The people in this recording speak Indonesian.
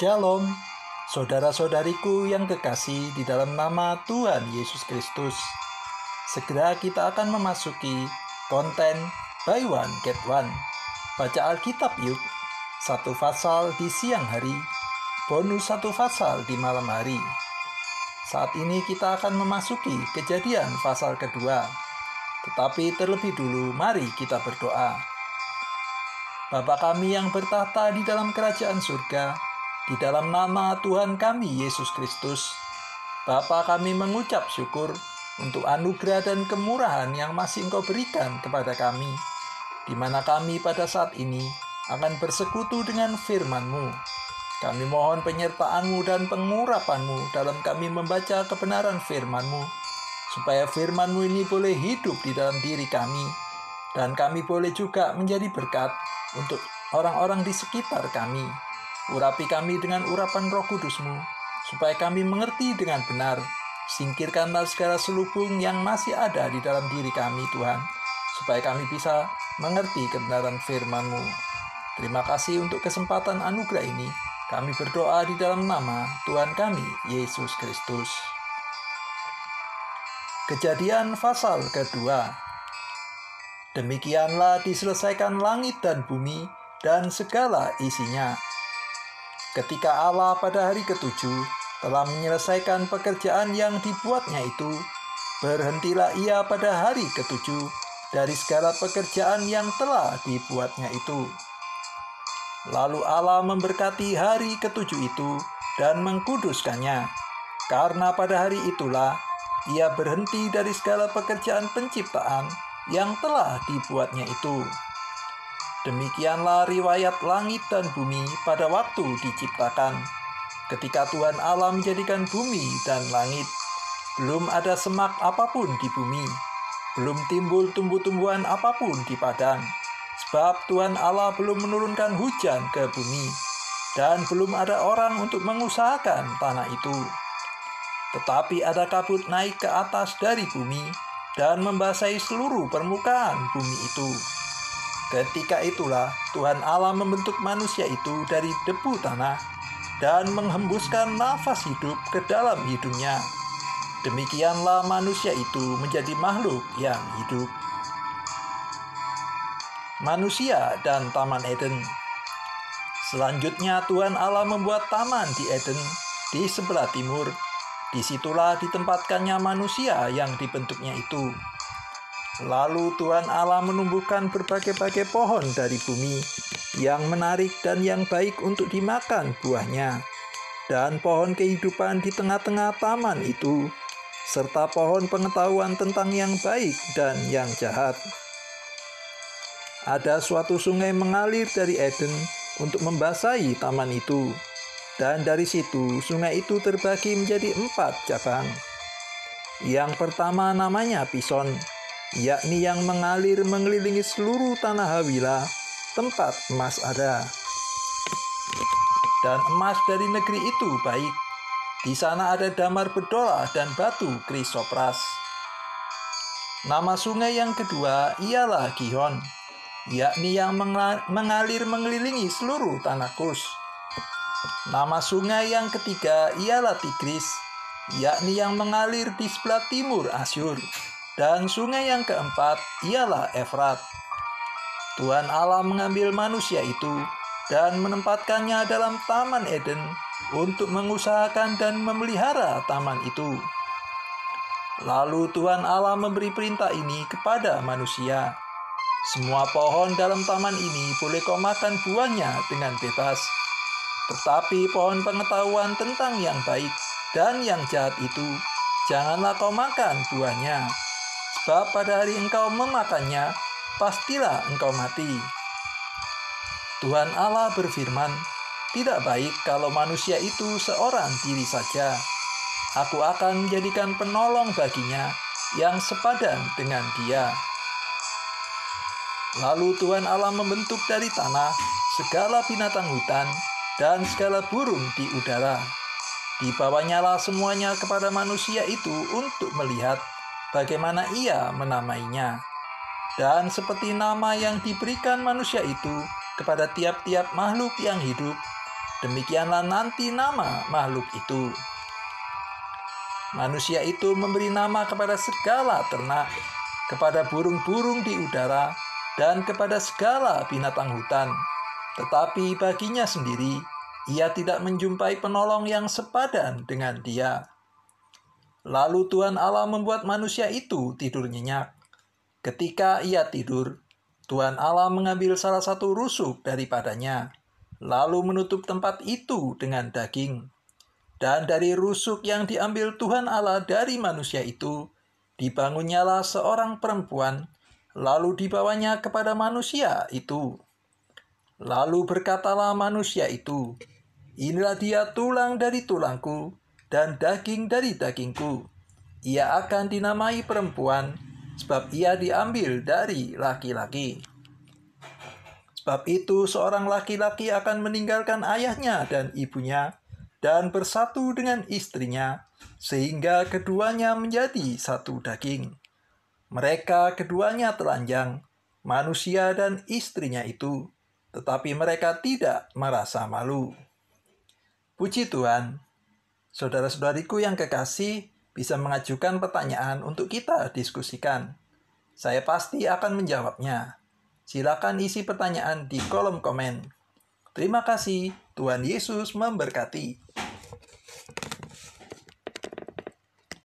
Shalom, saudara-saudariku yang kekasih di dalam nama Tuhan Yesus Kristus. Segera kita akan memasuki konten Buy One Get One. Baca Alkitab yuk, satu pasal di siang hari, bonus satu pasal di malam hari. Saat ini kita akan memasuki Kejadian pasal kedua. Tetapi terlebih dulu, mari kita berdoa. Bapa kami yang bertahta di dalam kerajaan surga, di dalam nama Tuhan kami Yesus Kristus, Bapa, kami mengucap syukur untuk anugerah dan kemurahan yang masih Engkau berikan kepada kami, di mana kami pada saat ini akan bersekutu dengan firman-Mu. Kami mohon penyertaan-Mu dan pengurapan-Mu dalam kami membaca kebenaran firman-Mu, supaya firman-Mu ini boleh hidup di dalam diri kami, dan kami boleh juga menjadi berkat untuk orang-orang di sekitar kami. Urapi kami dengan urapan Roh Kudus-Mu, supaya kami mengerti dengan benar. Singkirkanlah segala selubung yang masih ada di dalam diri kami, Tuhan, supaya kami bisa mengerti kebenaran firman-Mu. Terima kasih untuk kesempatan anugerah ini. Kami berdoa di dalam nama Tuhan kami, Yesus Kristus. Kejadian pasal kedua. Demikianlah diselesaikan langit dan bumi dan segala isinya. Ketika Allah pada hari ketujuh telah menyelesaikan pekerjaan yang dibuatnya itu, berhentilah ia pada hari ketujuh dari segala pekerjaan yang telah dibuatnya itu. Lalu Allah memberkati hari ketujuh itu dan mengkuduskannya, karena pada hari itulah ia berhenti dari segala pekerjaan penciptaan yang telah dibuatnya itu. Demikianlah riwayat langit dan bumi pada waktu diciptakan. Ketika Tuhan Allah menjadikan bumi dan langit, belum ada semak apapun di bumi, belum timbul tumbuh-tumbuhan apapun di padang, sebab Tuhan Allah belum menurunkan hujan ke bumi, dan belum ada orang untuk mengusahakan tanah itu. Tetapi ada kabut naik ke atas dari bumi, dan membasahi seluruh permukaan bumi itu. Ketika itulah Tuhan Allah membentuk manusia itu dari debu tanah dan menghembuskan nafas hidup ke dalam hidungnya. Demikianlah manusia itu menjadi makhluk yang hidup. Manusia dan Taman Eden. Selanjutnya Tuhan Allah membuat taman di Eden di sebelah timur. Disitulah ditempatkannya manusia yang dibentuknya itu. Lalu Tuhan Allah menumbuhkan berbagai-bagai pohon dari bumi yang menarik dan yang baik untuk dimakan buahnya, dan pohon kehidupan di tengah-tengah taman itu, serta pohon pengetahuan tentang yang baik dan yang jahat. Ada suatu sungai mengalir dari Eden untuk membasahi taman itu, dan dari situ sungai itu terbagi menjadi 4 cabang. Yang pertama namanya Pison, yakni yang mengalir mengelilingi seluruh tanah Hawila, tempat emas ada. Dan emas dari negeri itu baik. Di sana ada damar bedola dan batu krisopras. Nama sungai yang kedua ialah Gihon, yakni yang mengalir mengelilingi seluruh tanah Kus. Nama sungai yang ketiga ialah Tigris, yakni yang mengalir di sebelah timur Asyur. Dan sungai yang keempat ialah Efrat. Tuhan Allah mengambil manusia itu dan menempatkannya dalam Taman Eden untuk mengusahakan dan memelihara taman itu. Lalu Tuhan Allah memberi perintah ini kepada manusia. Semua pohon dalam taman ini boleh kau makan buahnya dengan bebas. Tetapi pohon pengetahuan tentang yang baik dan yang jahat itu, janganlah kau makan buahnya. Sebab pada hari engkau memakannya, pastilah engkau mati. Tuhan Allah berfirman, tidak baik kalau manusia itu seorang diri saja. Aku akan menjadikan penolong baginya yang sepadan dengan dia. Lalu Tuhan Allah membentuk dari tanah segala binatang hutan dan segala burung di udara. Dibawanyalah semuanya kepada manusia itu untuk melihat bagaimana ia menamainya. Dan seperti nama yang diberikan manusia itu kepada tiap-tiap makhluk yang hidup, demikianlah nanti nama makhluk itu. Manusia itu memberi nama kepada segala ternak, kepada burung-burung di udara, dan kepada segala binatang hutan. Tetapi baginya sendiri, ia tidak menjumpai penolong yang sepadan dengan dia. Lalu Tuhan Allah membuat manusia itu tidur nyenyak. Ketika ia tidur, Tuhan Allah mengambil salah satu rusuk daripadanya, lalu menutup tempat itu dengan daging. Dan dari rusuk yang diambil Tuhan Allah dari manusia itu, dibangunnyalah seorang perempuan, lalu dibawanya kepada manusia itu. Lalu berkatalah manusia itu, "Inilah dia tulang dari tulangku dan daging dari dagingku. Ia akan dinamai perempuan, sebab ia diambil dari laki-laki. Sebab itu seorang laki-laki akan meninggalkan ayahnya dan ibunya, dan bersatu dengan istrinya, sehingga keduanya menjadi satu daging. Mereka keduanya telanjang, manusia dan istrinya itu, tetapi mereka tidak merasa malu." Puji Tuhan. Saudara-saudariku yang kekasih, bisa mengajukan pertanyaan untuk kita diskusikan. Saya pasti akan menjawabnya. Silakan isi pertanyaan di kolom komen. Terima kasih, Tuhan Yesus memberkati.